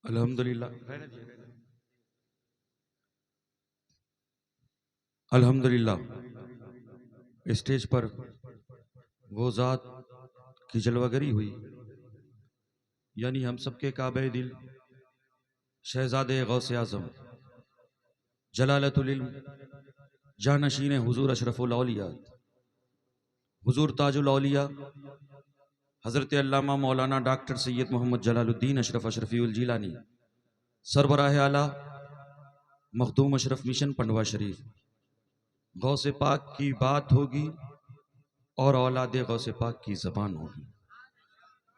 الحمدللہ الحمدللہ اسٹیج پر وہ ذات کی جلوگری ہوئی، یعنی ہم سب کے کعبہ دل شہزادے غوث اعظم جلالت العلم جانشین حضور اشرف الاولیاء حضور تاج الاولیاء حضرت علامہ مولانا ڈاکٹر سید محمد جلال الدین اشرف اشرفی الجیلانی سربراہ اعلیٰ مخدوم اشرف مشن پنڈوا شریف۔ غوث پاک کی بات ہوگی اور اولاد غوث پاک کی زبان ہوگی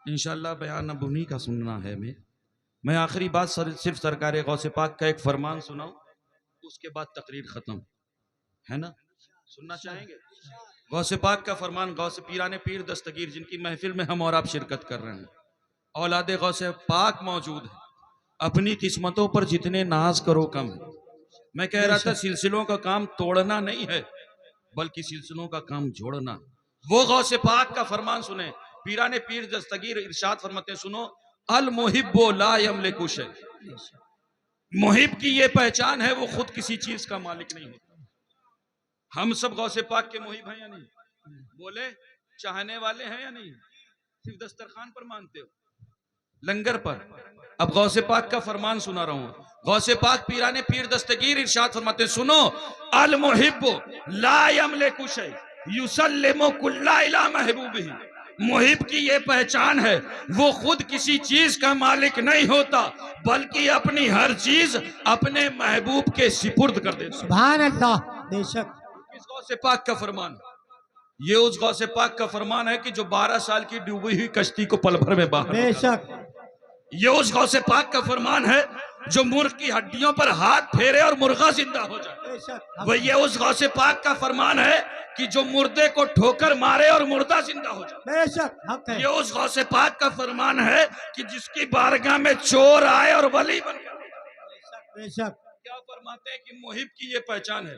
انشاءاللہ۔ بیان اب انہی کا سننا ہے۔ میں آخری بات صرف سرکار غوث پاک کا ایک فرمان سناؤں، اس کے بعد تقریر ختم ہے نا؟ سننا چاہیں گے؟ غوث پاک کا فرمان، غوث پیران پیر دستگیر جن کی محفل میں ہم اور آپ شرکت کر رہے ہیں، اولاد غوث پاک موجود ہے۔ اپنی قسمتوں پر جتنے ناز کرو کم ہے۔ میں کہہ رہا تھا سلسلوں کا کام توڑنا نہیں ہے بلکہ سلسلوں کا کام جوڑنا۔ وہ غوث پاک کا فرمان سنیں، پیران پیر دستگیر ارشاد فرماتے ہیں، سنو، المحب لا یملک شیء، محب کی یہ پہچان ہے وہ خود کسی چیز کا مالک نہیں ہوتا۔ ہم سب غوث پاک کے محب ہیں یا نہیں؟ بولے چاہنے والے ہیں یا نہیں؟ صرف دسترخوان پر مانتے ہو، لنگر پر؟ اب غوث پاک کا فرمان سنا رہا ہوں۔ غوث پاک پیران پیر دستگیر ارشاد فرماتے ہیں، سنو، المحب لا یملک شیء یسلم کل الی محبوبہ، محب کی یہ پہچان ہے وہ خود کسی چیز کا مالک نہیں ہوتا بلکہ اپنی ہر چیز اپنے محبوب کے سپرد کر دیتا۔ سبحان اللہ، بے شک۔ اس غوث پاک کا فرمان، یہ اس غوث پاک کا فرمان ہے کہ جو 12 سال کی ڈوبی ہوئی کشتی کو پل بھر میں باہر، بے شک۔ یہ اس غوث پاک کا فرمان ہے جو مرغ کی ہڈیوں پر ہاتھ پھیرے اور مرغہ زندہ ہو جائے۔ بے شک۔ وہ یہ اس غوث پاک کا فرمان ہے کہ جو مردے کو ٹھوکر مارے اور مردہ زندہ ہو جائے۔ بے شک، حق ہے۔ یہ اس غوث پاک کا فرمان ہے کہ جس کی بارگاہ میں چور آئے اور ولی بن گئے۔ بے شک۔ کیا فرماتے ہیں کہ محب کی یہ پہچان ہے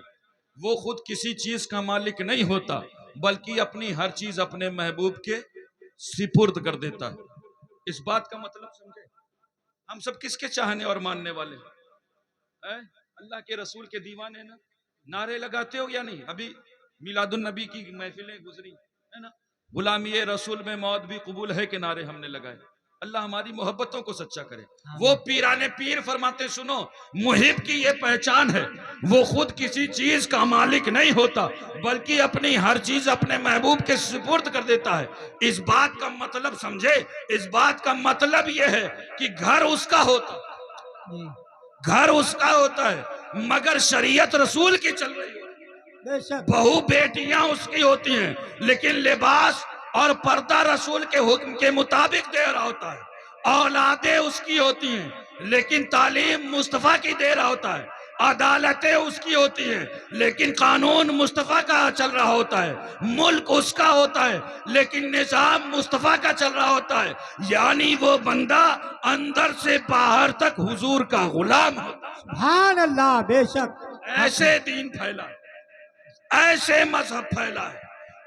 وہ خود کسی چیز کا مالک نہیں ہوتا بلکہ اپنی ہر چیز اپنے محبوب کے سپرد کر دیتا ہے۔ اس بات کا مطلب سمجھے؟ ہم سب کس کے چاہنے اور ماننے والے ہیں؟ اللہ کے رسول کے دیوانے نا؟ نعرے لگاتے ہو یا نہیں؟ ابھی میلاد النبی کی محفلیں گزری ہے نا، غلامی رسول میں موت بھی قبول ہے کے نعرے ہم نے لگائے۔ اللہ ہماری محبتوں کو سچا کرے۔ وہ پیران پیر فرماتے، سنو، محب کی یہ پہچان ہے وہ خود کسی چیز کا مالک نہیں ہوتا بلکہ اپنی ہر چیز اپنے محبوب کے سپرد کر دیتا ہے۔ اس بات کا مطلب سمجھے؟ اس بات کا مطلب یہ ہے کہ گھر اس کا ہوتا، گھر اس کا ہوتا ہے مگر شریعت رسول کی چل رہی ہے۔ بے شک۔ بہو بیٹیاں اس کی ہوتی ہیں لیکن لباس اور پردہ رسول کے حکم کے مطابق دے رہا ہوتا ہے۔ اولادیں اس کی ہوتی ہیں لیکن تعلیم مصطفیٰ کی دے رہا ہوتا ہے۔ عدالتیں اس کی ہوتی ہیں لیکن قانون مصطفیٰ کا چل رہا ہوتا ہے۔ ملک اس کا ہوتا ہے لیکن نظام مصطفیٰ کا چل رہا ہوتا ہے۔ یعنی وہ بندہ اندر سے باہر تک حضور کا غلام ہوتا ہے۔ سبحان اللہ، بے شک۔ ایسے دین پھیلا ہے، ایسے مذہب پھیلا ہے،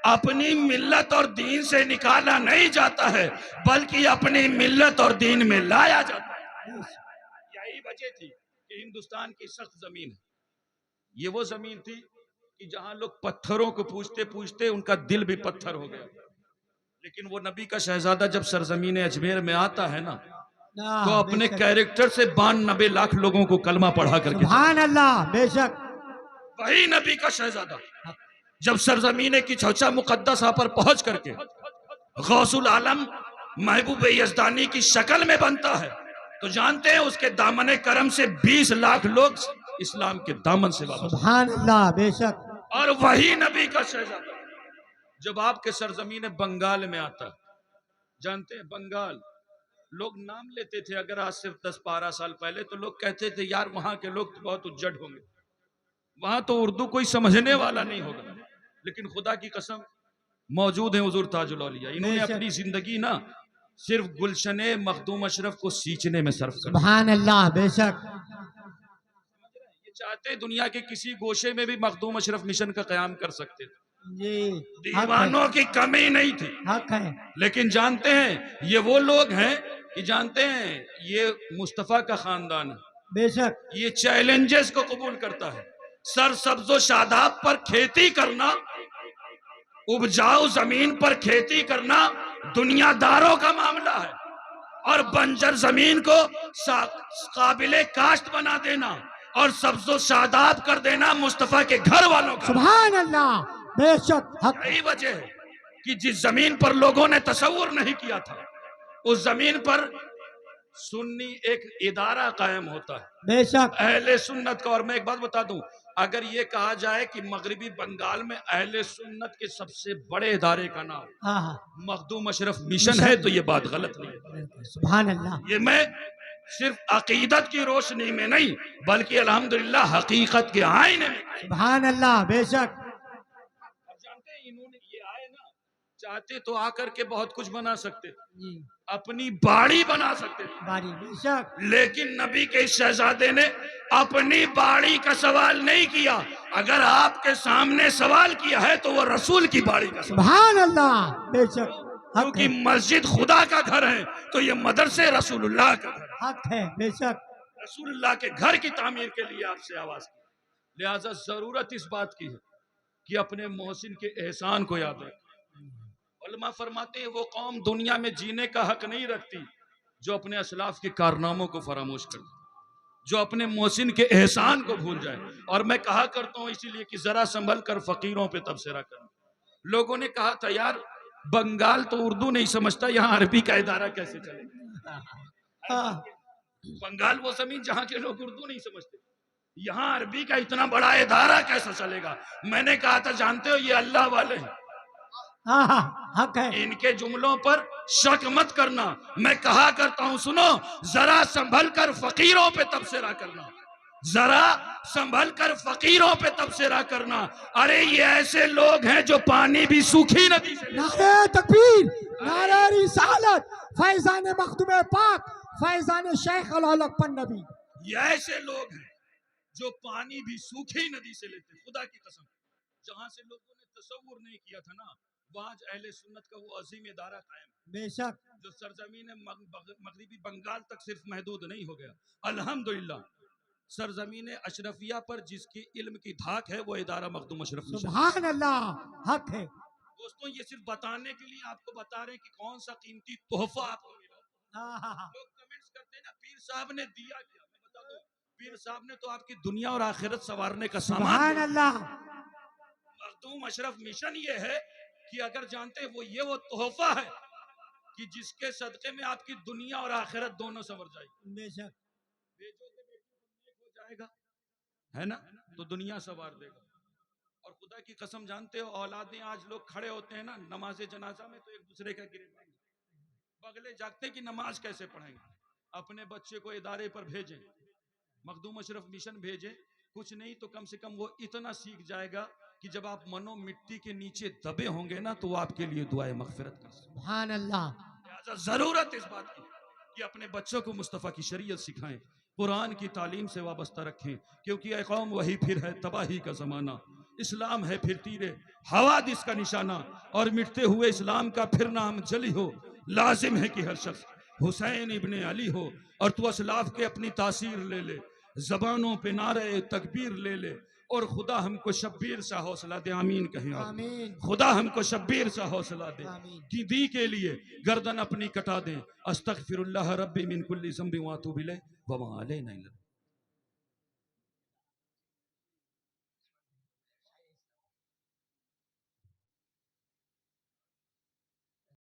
اپنی ملت اور دین سے نکالا نہیں جاتا ہے بلکہ اپنی ملت اور دین میں لایا جاتا ہے۔ یہی وجہ تھی کہ ہندوستان کی سخت زمین ہے، یہ وہ زمین تھی کہ جہاں لوگ پتھروں کو پوجتے پوجتے ان کا دل بھی پتھر ہو گیا، لیکن وہ نبی کا شہزادہ جب سرزمین اجمیر میں آتا ہے نا تو اپنے کیریکٹر سے 92 لاکھ لوگوں کو کلمہ پڑھا کر کے، سبحان اللہ، بے شک۔ وہی نبی کا شہزادہ جب سرزمین کی چوچا مقدسہ پر پہنچ کر کے غوث العالم محبوب یزدانی کی شکل میں بنتا ہے تو جانتے ہیں اس کے دامن کرم سے 20 لاکھ لوگ اسلام کے دامن سے وابستہ۔ سبحان اللہ، بے شک۔ اور وہی نبی کا شہزادہ جب آپ کے سرزمین بنگال میں آتا ہے، جانتے ہیں بنگال لوگ نام لیتے تھے، اگر آج صرف 10-12 سال پہلے تو لوگ کہتے تھے یار وہاں کے لوگ تو بہت اجڑ ہوں گے، وہاں تو اردو کوئی سمجھنے والا نہیں ہوگا، لیکن خدا کی قسم موجود ہیں حضور تاج الاولیاء۔ انہوں نے اپنی زندگی نا صرف گلشن مخدوم اشرف کو سینچنے میں صرف کر، سبحان اللہ، بے شک۔ یہ چاہتے دنیا کے کسی گوشے میں بھی مخدوم اشرف مشن کا قیام کر سکتے تھے جی حق ہے دیوانوں کی کمی نہیں تھی، حق ہے لیکن جانتے ہیں یہ وہ لوگ ہیں کہ جانتے ہیں یہ مصطفیٰ کا خاندان ہے، بے شک یہ چیلنجز کو قبول کرتا ہے۔ سر سبز و شاداب پر کھیتی کرنا، اپجاؤ زمین پر کھیتی کرنا دنیا داروں کا معاملہ ہے، اور بنجر زمین کو قابل کاشت بنا دینا اور سبز و شاداب کر دینا مصطفیٰ کے گھر والوں کا۔ سبحان اللہ بے شک حق یہی وجہ ہے کہ جس زمین پر لوگوں نے تصور نہیں کیا تھا اس زمین پر سنی ایک ادارہ قائم ہوتا ہے بے شک اہل سنت کا۔ اور میں ایک بات بتا دوں، اگر یہ کہا جائے کہ مغربی بنگال میں اہل سنت کے سب سے بڑے ادارے کا نام ہاں ہاں مخدوم اشرف مشن ہے تو یہ بات غلط نہیں ہے۔ سبحان اللہ یہ میں صرف عقیدت کی روشنی میں نہیں بلکہ الحمدللہ حقیقت کے آئینے میں۔ سبحان اللہ بے شک اب جانتے ہیں انہوں نے یہ آئے نا، چاہتے تو آ کر کے بہت کچھ بنا سکتے، جی اپنی باڑی بنا سکتے، باری بے شک لیکن نبی کے اس شہزادے نے اپنی باڑی کا سوال نہیں کیا۔ اگر آپ کے سامنے سوال کیا ہے تو وہ رسول کی باڑی کا سوال، سبحان اللہ بے شک حق ہے کیونکہ مسجد خدا کا گھر ہے تو یہ مدرسے رسول اللہ کا گھر ہے۔ حق ہے بے شک رسول اللہ کے گھر کی تعمیر کے لیے آپ سے آواز کی، لہذا ضرورت اس بات کی ہے کہ اپنے محسن کے احسان کو یاد رکھیں۔ علماء فرماتے ہیں وہ قوم دنیا میں جینے کا حق نہیں رکھتی جو اپنے اسلاف کے کارناموں کو فراموش کر دے، جو اپنے محسن کے احسان کو بھول جائے۔ اور میں کہا کرتا ہوں اسی لیے کہ ذرا سنبھل کر فقیروں پہ تبصرہ کرنا۔ لوگوں نے کہا تھا یار بنگال تو اردو نہیں سمجھتا، یہاں عربی کا ادارہ کیسے چلے گا؟ ہاں بنگال وہ زمین جہاں کے لوگ اردو نہیں سمجھتے، یہاں عربی کا اتنا بڑا ادارہ کیسا چلے گا؟ میں نے کہا تھا جانتے ہو یہ اللہ والے ہیں، ہاں ہاں حق ہے ان کے جملوں پر شک مت کرنا۔ میں کہا کرتا ہوں سنو، ذرا سنبھل کر فقیروں پہ تبصرہ کرنا، ذرا سنبھل کر فقیروں پہ تبصرہ کرنا۔ ارے یہ ایسے لوگ ہیں جو پانی بھی سوکھی ندی سے لے، نعرہ تکبیر نعرہ رسالت فیضان مخدوم پاک فیضان شیخ العلقپن نبی۔ یہ ایسے لوگ ہیں جو پانی بھی سوکھی ندی سے لیتے ہیں۔ خدا کی قسم جہاں سے لوگوں نے تصور نہیں کیا تھا نا، وہاں اہل سنت کا وہ عظیم ادارہ قائم ہے بے شک جو سرزمین مغربی بنگال تک صرف محدود نہیں ہو گیا۔ الحمدللہ سرزمین اشرفیہ پر جس کی علم کی دھاک ہے وہ ادارہ مخدوم اشرف مشن۔ سبحان اللہ حق ہے دوستوں یہ صرف بتانے کے لیے آپ کو بتا رہے ہیں کہ کون سا قیمتی تحفہ آپ کو ملا۔ ہاں ہاں ہاں لوگ کمنٹس کرتے ہیں نا پیر صاحب نے دیا کیا، میں بتا دوں پیر صاحب نے تو آپ کی دنیا اور آخرت سنوارنے کا سامان سبحان دیا۔ اللہ مخدوم اشرف مشن یہ ہے کہ اگر جانتے ہیں وہ تحفہ ہے کہ جس کے صدقے میں آپ کی دنیا اور آخرت دونوں سنور جائے گی۔ بے شک بیٹوں کے بیٹوں کو نیک ہو جائے گا ہے نا تو دنیا سنوار دے گا۔ اور خدا کی قسم جانتے ہو اولادیں آج لوگ کھڑے ہوتے ہیں نا نماز جنازہ میں تو ایک دوسرے کا گریبان بغلے جاگتے کہ نماز کیسے پڑھیں گے۔ اپنے بچے کو ادارے پر بھیجیں، مخدوم اشرف مشن بھیجیں، کچھ نہیں تو کم سے کم وہ اتنا سیکھ جائے گا کہ جب آپ منو مٹی کے نیچے دبے ہوں گے نا تو وہ آپ کے لیے دعائے مغفرت کر سکتے۔ سبحان اللہ لہذا ضرورت اس بات کی کہ اپنے بچوں کو مصطفیٰ کی شریعت سکھائیں، قرآن کی تعلیم سے وابستہ رکھیں، کیونکہ اے قوم وہی پھر ہے تباہی کا زمانہ، اسلام ہے پھر تیرے حوادث کا نشانہ، اور مٹتے ہوئے اسلام کا پھر نام جلی ہو۔ لازم ہے کہ ہر شخص حسین ابن علی ہو، اور تو اسلاف کے اپنی تاثیر لے لے، زبانوں پہ نعرہ تکبیر لے لے، اور خدا ہم کو شبیر سا حوصلہ دے۔ آمین کہیں آپ، آمین خدا ہم کو شبیر سا حوصلہ دے آمین کہ دی کے لیے گردن اپنی کٹا دیں۔ استغفر اللہ ربی من کل ذنب واتوب الیہ وما علینا الا